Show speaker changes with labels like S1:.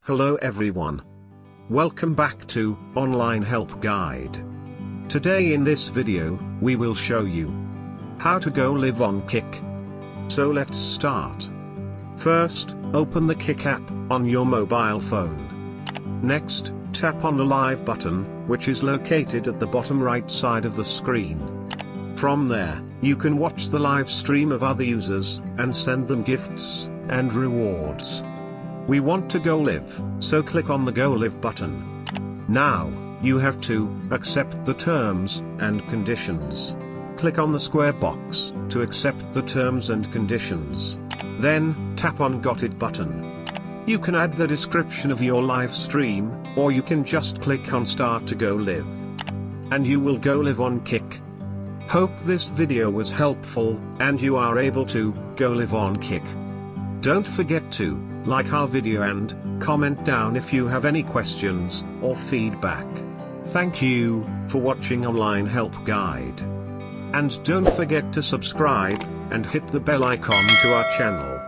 S1: Hello everyone. Welcome back to Online Help Guide. Today in this video, we will show you how to go live on KiK. So let's start. First, open the KiK app on your mobile phone. Next, tap on the live button, which is located at the bottom right side of the screen. From there, you can watch the live stream of other users, and send them gifts and rewards. We want to go live, so click on the Go Live button. Now, you have to accept the terms and conditions. Click on the square box to accept the terms and conditions. Then, tap on Got It button. You can add the description of your live stream, or you can just click on Start to go live. And you will go live on KiK. Hope this video was helpful, and you are able to go live on KiK. Don't forget to like our video and comment down if you have any questions or feedback. Thank you for watching Online Help Guide. And don't forget to subscribe and hit the bell icon to our channel.